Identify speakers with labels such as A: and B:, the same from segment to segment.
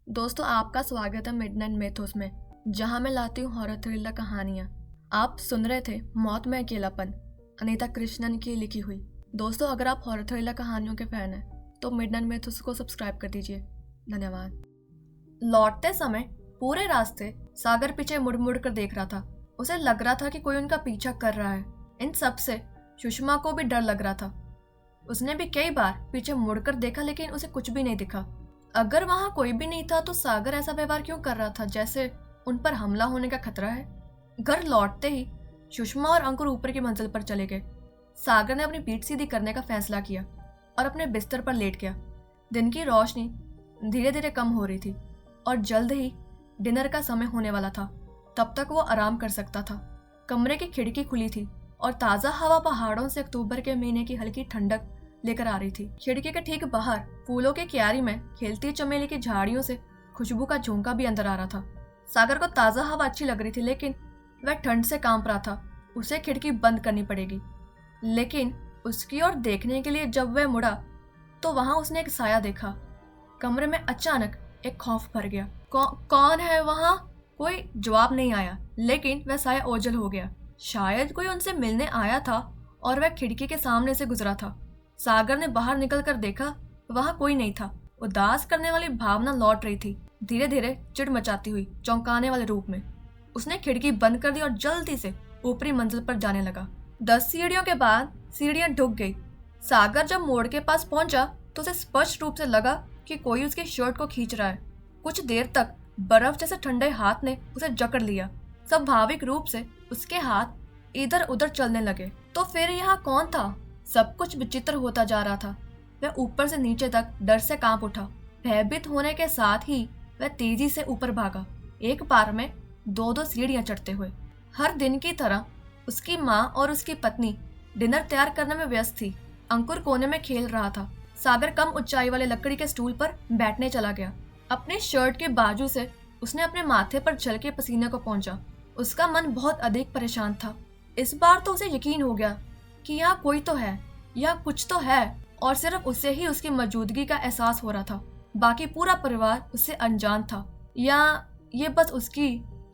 A: दोस्तों, आपका स्वागत है मिडनाइट मेथोस में, जहां मैं लाती हूँ हॉरर थ्रिलर कहानियां। आप सुन रहे थे मौत में अकेलापन, अनीता कृष्णन की लिखी हुई। दोस्तों, अगर आप हॉरर थ्रिलर कहानियों के फैन हैं तो मिडनाइट मेथोस को सब्सक्राइब कर दीजिए। धन्यवाद। लौटते समय पूरे रास्ते सागर पीछे मुड़ मुड़ कर देख रहा था। उसे लग रहा था कि कोई उनका पीछा कर रहा है। इन सब से सुषमा को भी डर लग रहा था। उसने भी कई बार पीछे मुड़कर देखा, लेकिन उसे कुछ भी नहीं दिखा। अगर वहां कोई भी नहीं था तो सागर ऐसा व्यवहार क्यों कर रहा था, जैसे उन पर हमला होने का खतरा है। घर लौटते ही सुषमा और अंकुर ऊपर की मंजिल पर चले गए। सागर ने अपनी पीठ सीधी करने का फैसला किया और अपने बिस्तर पर लेट गया। दिन की रोशनी धीरे धीरे कम हो रही थी और जल्द ही डिनर का समय होने वाला था। तब तक वो आराम कर सकता था। कमरे की खिड़की खुली थी और ताज़ा हवा पहाड़ों से अक्टूबर के महीने की हल्की ठंडक लेकर आ रही थी। खिड़की के ठीक बाहर फूलों की क्यारी में खिलती चमेली की झाड़ियों से खुशबू का झोंका भी अंदर आ रहा था। सागर को ताज़ा हवा अच्छी लग रही थी, लेकिन वह ठंड से कांप रहा था। उसे खिड़की बंद करनी पड़ेगी। लेकिन उसकी ओर देखने के लिए जब वह मुड़ा तो वहां उसने एक साया देखा। कमरे में अचानक एक खौफ भर गया। कौन है वहां? कोई जवाब नहीं आया, लेकिन वह साया ओझल हो गया। शायद कोई उनसे मिलने आया था और वह खिड़की के सामने से गुजरा था। सागर ने बाहर निकलकर देखा, वहां कोई नहीं था। उदास करने वाली भावना लौट रही थी, धीरे धीरे चिढ़ मचाती हुई, चौंकाने वाले रूप में। उसने खिड़की बंद कर दी और जल्दी से ऊपरी मंजिल पर जाने लगा। 10 सीढ़ियों के बाद सीढ़ियां ढुक गई। सागर जब मोड़ के पास पहुंचा तो उसे स्पष्ट रूप से लगा कि कोई उसकी शर्ट को खींच रहा है। कुछ देर तक बर्फ जैसे ठंडे हाथ ने उसे जकड़ लिया। स्वाभाविक रूप से उसके हाथ इधर उधर चलने लगे। तो फिर यहाँ कौन था? सब कुछ विचित्र होता जा रहा था। वह ऊपर से नीचे तक डर से कांप उठा। भयभीत होने के साथ ही वह तेजी से ऊपर भागा, एक बार में 2-2 सीढ़ियां चढ़ते हुए। हर दिन की तरह उसकी माँ और उसकी पत्नी डिनर तैयार करने में व्यस्त थी। अंकुर कोने में खेल रहा था। सागर कम ऊंचाई वाले लकड़ी के स्टूल पर बैठने चला गया। अपने शर्ट के बाजू से उसने अपने माथे पर छलके पसीने को पोंछा। उसका मन बहुत अधिक परेशान था। इस बार तो उसे यकीन हो गया कि यहाँ कोई तो है, यहाँ कुछ तो है, और सिर्फ उसे ही उसकी मौजूदगी का एहसास हो रहा था। बाकी पूरा परिवार उससे अनजान था, या ये बस उसकी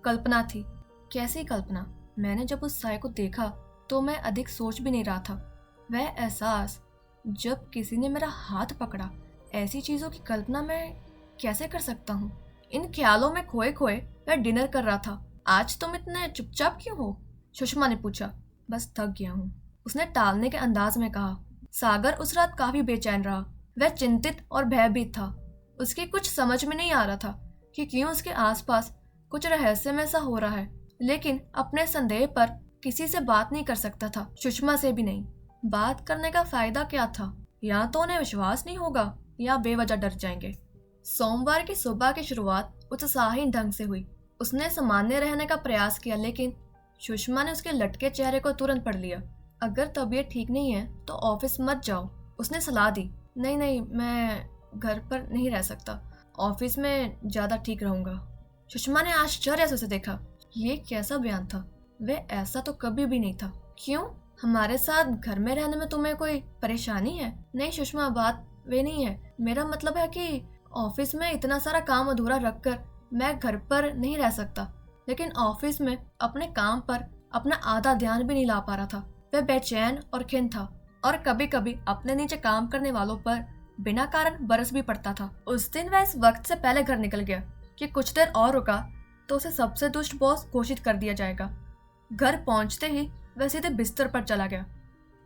A: कल्पना थी। कैसी कल्पना? मैंने जब उस साय को देखा तो मैं अधिक सोच भी नहीं रहा था। वह एहसास जब किसी ने मेरा हाथ पकड़ा, ऐसी चीजों की कल्पना मैं कैसे कर सकता हूँ? इन ख्यालों में खोए खोए वह डिनर कर रहा था। आज तुम इतने चुपचाप क्यों हो? सुषमा ने पूछा। बस थक गया हूँ, उसने टालने के अंदाज में कहा। सागर उस रात काफी बेचैन रहा। वह चिंतित और भयभीत था। उसकी कुछ समझ में नहीं आ रहा था कि क्यों उसके आसपास कुछ रहस्यमय सा हो रहा है, लेकिन अपने संदेह पर किसी से बात नहीं कर सकता था, सुषमा से भी नहीं। बात करने का फायदा क्या था? या तो उन्हें विश्वास नहीं होगा या बेवजह डर जाएंगे। सोमवार की सुबह की शुरुआत उत्साही ढंग से हुई। उसने सामान्य रहने का प्रयास किया, लेकिन सुषमा ने उसके लटके चेहरे को तुरंत पढ़ लिया। अगर तबीयत ठीक नहीं है तो ऑफिस मत जाओ, उसने सलाह दी। नहीं नहीं, मैं घर पर नहीं रह सकता, ऑफिस में ज्यादा ठीक रहूंगा। सुषमा ने आश्चर्य से उसे देखा। ये कैसा बयान था? वह ऐसा तो कभी भी नहीं था। क्यों? हमारे साथ घर में रहने में तुम्हें कोई परेशानी है? नहीं सुषमा, बात वे नहीं है। मेरा मतलब है कि ऑफिस में इतना सारा काम अधूरा रखकर मैं घर पर नहीं रह सकता। लेकिन ऑफिस में अपने काम पर अपना आधा ध्यान भी नहीं ला पा रहा था। वह बेचैन और खिन्न था, और कभी कभी अपने नीचे काम करने वालों पर बिना कारण बरस भी पड़ता था। उस दिन वह इस वक्त से पहले घर निकल गया कि कुछ देर और रुका तो उसे सबसे दुष्ट बॉस घोषित कर दिया जाएगा। घर पहुंचते ही वह सीधे बिस्तर पर चला गया।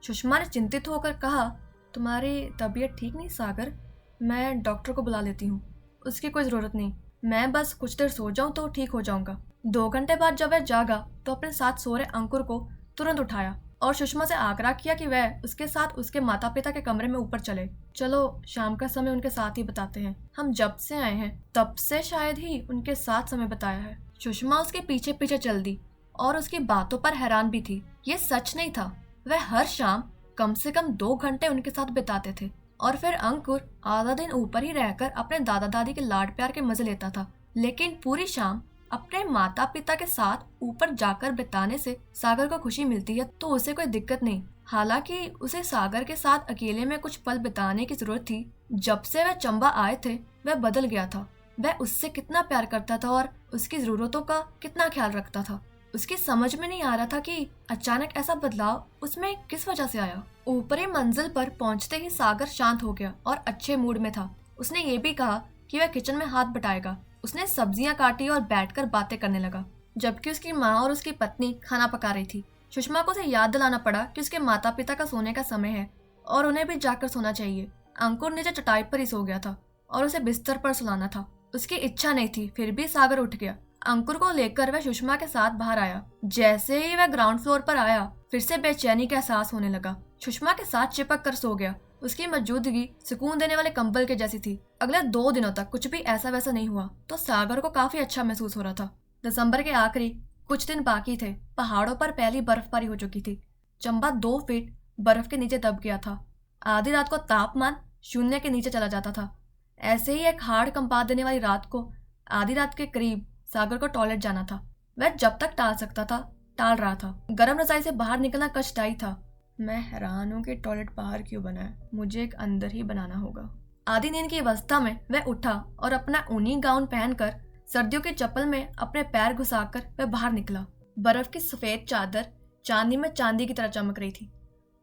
A: सुषमा ने चिंतित होकर कहा, तुम्हारी तबीयत ठीक नहीं सागर? मैं डॉक्टर को बुला लेती हूँ। उसकी कोई जरूरत नहीं, मैं बस कुछ देर सो जाऊं तो ठीक हो जाऊंगा। 2 घंटे बाद जब वह जागा तो अपने साथ सो रहे अंकुर को तुरंत उठाया और सुषमा से आग्रह किया कि वह उसके साथ उसके माता पिता के कमरे में ऊपर चले। चलो शाम का समय उनके साथ ही बताते हैं। हम जब से आए हैं तब से शायद ही उनके साथ समय बताया है। सुषमा उसके पीछे पीछे चल दी और उसकी बातों पर हैरान भी थी। ये सच नहीं था। वह हर शाम कम से कम 2 घंटे उनके साथ बिताते थे, और फिर अंकुर आधा दिन ऊपर ही रहकर अपने दादा दादी के लाड प्यार के मजे लेता था। लेकिन पूरी शाम अपने माता पिता के साथ ऊपर जाकर बिताने से सागर को खुशी मिलती है तो उसे कोई दिक्कत नहीं। हालांकि उसे सागर के साथ अकेले में कुछ पल बिताने की जरूरत थी। जब से वह चंबा आए थे वह बदल गया था। वह उससे कितना प्यार करता था और उसकी जरूरतों का कितना ख्याल रखता था। उसकी समझ में नहीं आ रहा था कि अचानक ऐसा बदलाव उसमें किस वजह से आया। ऊपरी मंजिल पर पहुंचते ही सागर शांत हो गया और अच्छे मूड में था। उसने ये भी कहा कि वह किचन में हाथ बटाएगा। उसने सब्जियां काटी और बैठकर बातें करने लगा, जबकि उसकी माँ और उसकी पत्नी खाना पका रही थी। सुषमा को उसे याद दिलाना पड़ा कि उसके माता पिता का सोने का समय है और उन्हें भी जाकर सोना चाहिए। अंकुर नीचे चटाई पर ही सो गया था और उसे बिस्तर पर सुलाना था। उसकी इच्छा नहीं थी, फिर भी सागर उठ गया। अंकुर को लेकर वह सुषमा के साथ बाहर आया। जैसे ही वह ग्राउंड फ्लोर पर आया, फिर से बेचैनी का एहसास होने लगा। सुषमा के साथ चिपक कर सो गया। उसकी मौजूदगी सुकून देने वाले कंबल के जैसी थी। अगले 2 दिनों तक कुछ भी ऐसा वैसा नहीं हुआ तो सागर को काफी अच्छा महसूस हो रहा था। दिसंबर के आखिरी कुछ दिन बाकी थे। पहाड़ों पर पहली बर्फबारी हो चुकी थी। चंबा 2 फीट बर्फ के नीचे दब गया था। आधी रात को तापमान 0 के नीचे चला जाता था। ऐसे ही एक हाड़ कंपा देने वाली रात को आधी रात के करीब सागर को टॉयलेट जाना था। वह जब तक टाल सकता था टाल रहा था। गर्म रजाई से बाहर निकलना कष्टदायी था। मैं हैरान हूँ कि टॉयलेट बाहर क्यों बना है, मुझे एक अंदर ही बनाना होगा। आधी नींद की अवस्था में वह उठा और अपना ऊनी गाउन पहनकर सर्दियों की चप्पल में अपने पैर घुसाकर वह बाहर निकला। बर्फ की सफेद चादर चांदी में चांदी की तरह चमक रही थी।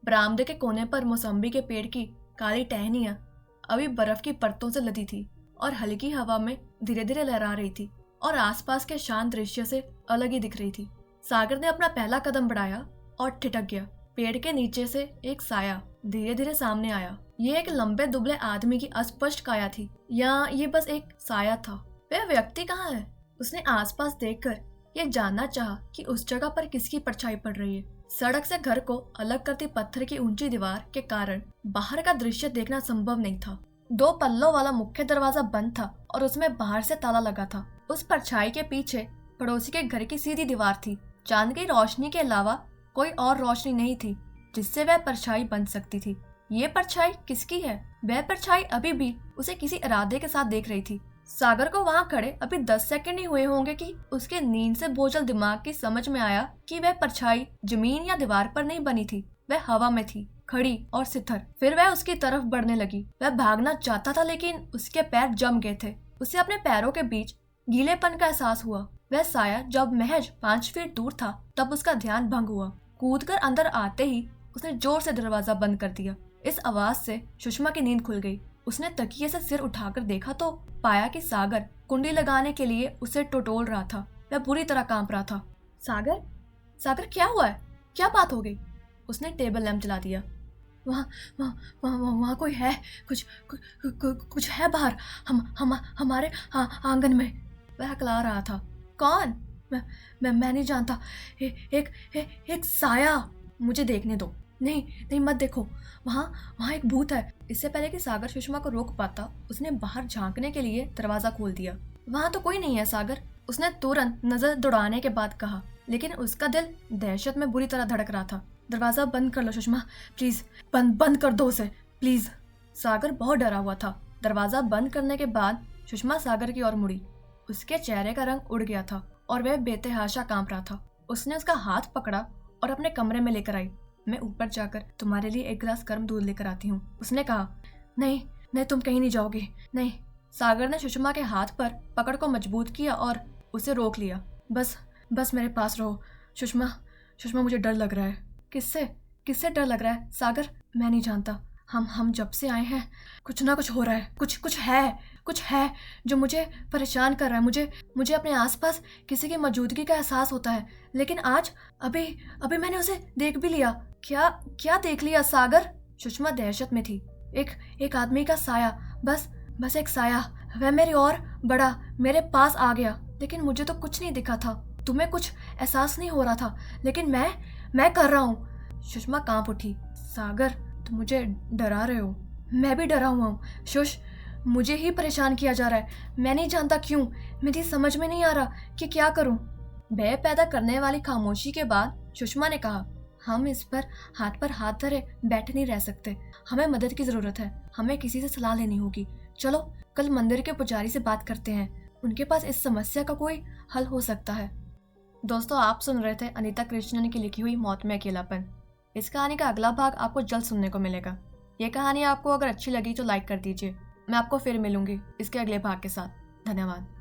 A: बरामदे के कोने पर मौसम्बी के पेड़ की काली टहनियां अभी बर्फ की परतों से लदी थी और हल्की हवा में धीरे धीरे लहरा रही थी और आसपास के शांत दृश्य से अलग ही दिख रही थी। सागर ने अपना पहला कदम बढ़ाया और ठिठक गया। पेड़ के नीचे से एक साया धीरे धीरे सामने आया। ये एक लंबे दुबले आदमी की अस्पष्ट काया थी, या ये बस एक साया था? वह व्यक्ति कहाँ है? उसने आसपास देखकर यह जानना चाहा कि उस जगह पर किसकी परछाई पड़ रही है। सड़क से घर को अलग करती पत्थर की ऊंची दीवार के कारण बाहर का दृश्य देखना संभव नहीं था। 2 पल्लों वाला मुख्य दरवाजा बंद था और उसमें बाहर से ताला लगा था। उस परछाई के पीछे पड़ोसी के घर की सीधी दीवार थी। चांद की रोशनी के अलावा कोई और रोशनी नहीं थी जिससे वह परछाई बन सकती थी। ये परछाई किसकी है? वह परछाई अभी भी उसे किसी इरादे के साथ देख रही थी। सागर को वहां खड़े अभी 10 सेकंड ही हुए होंगे कि उसके नींद से बोझल दिमाग की समझ में आया कि वह परछाई जमीन या दीवार पर नहीं बनी थी, वह हवा में थी, खड़ी और सिथर। फिर वह उसकी तरफ बढ़ने लगी। वह भागना चाहता था लेकिन उसके पैर जम गए थे। उसे अपने पैरों के बीच गीलेपन का एहसास हुआ। वह साया जब महज 5 फीट दूर था तब उसका ध्यान भंग हुआ। कूदकर अंदर आते ही उसने जोर से दरवाजा बंद कर दिया। इस आवाज से सुषमा की नींद खुल गई। उसने तकिए से सिर उठाकर देखा तो पाया कि सागर कुंडी लगाने के लिए उसे टटोल रहा था। वह बुरी तरह कांप रहा था। सागर, सागर क्या हुआ है? क्या बात हो गई? उसने टेबल लैंप जला दिया। वहाँ कोई है, कुछ है बाहर, हमारे आंगन में। वह हकला रहा था। कौन? मैं नहीं जानता। एक साया। मुझे देखने दो। नहीं मत देखो, वहाँ एक भूत है। इससे पहले कि सागर सुषमा को रोक पाता उसने बाहर झांकने के लिए दरवाजा खोल दिया। वहाँ तो कोई नहीं है सागर, उसने तुरंत नजर दौड़ाने के बाद कहा, लेकिन उसका दिल दहशत में बुरी तरह धड़क रहा था। दरवाजा बंद कर लो सुषमा, प्लीज बंद कर दो उसे, प्लीज। सागर बहुत डरा हुआ था। दरवाजा बंद करने के बाद सुषमा सागर की ओर मुड़ी। उसके चेहरे का रंग उड़ गया था और वह बेतहाशा कांप रहा था। उसने उसका हाथ पकड़ा और अपने कमरे में लेकर आई। मैं ऊपर जाकर तुम्हारे लिए एक गिलास गर्म दूध लेकर आती हूँ, उसने कहा। नहीं तुम कहीं नहीं जाओगे, नहीं। सागर ने सुषमा के हाथ पर पकड़ को मजबूत किया और उसे रोक लिया। बस मेरे पास रहो सुषमा, मुझे डर लग रहा है। किससे डर लग रहा है सागर? मैं नहीं जानता। हम जब से आए हैं कुछ ना कुछ हो रहा है। कुछ है जो मुझे परेशान कर रहा है। मुझे अपने आसपास किसी की मौजूदगी का एहसास होता है, लेकिन आज अभी मैंने उसे देख भी लिया। क्या देख लिया सागर? सुषमा दहशत में थी। एक आदमी का साया, बस एक साया। वह मेरी ओर बढ़ा, मेरे पास आ गया, लेकिन मुझे तो कुछ नहीं दिखा था। तुम्हें कुछ एहसास नहीं हो रहा था, लेकिन मैं कर रहा हूँ। सुषमा कांप उठी। सागर, तुम मुझे डरा रहे हो। मैं भी डरा हुआ हूँ शुष, मुझे ही परेशान किया जा रहा है। मैं नहीं जानता क्यों, मेरी समझ में नहीं आ रहा कि क्या करूं। भय पैदा करने वाली खामोशी के बाद सुषमा ने कहा, हम इस पर हाथ धरे बैठे नहीं रह सकते। हमें मदद की जरूरत है। हमें किसी से सलाह लेनी होगी। चलो कल मंदिर के पुजारी से बात करते हैं, उनके पास इस समस्या का कोई हल हो सकता है। दोस्तों, आप सुन रहे थे अनीता कृष्णन की लिखी हुई मौत में अकेलापन। इस कहानी का अगला भाग आपको जल्द सुनने को मिलेगा। ये कहानी आपको अगर अच्छी लगी तो लाइक कर दीजिए। मैं आपको फिर मिलूंगी इसके अगले भाग के साथ। धन्यवाद।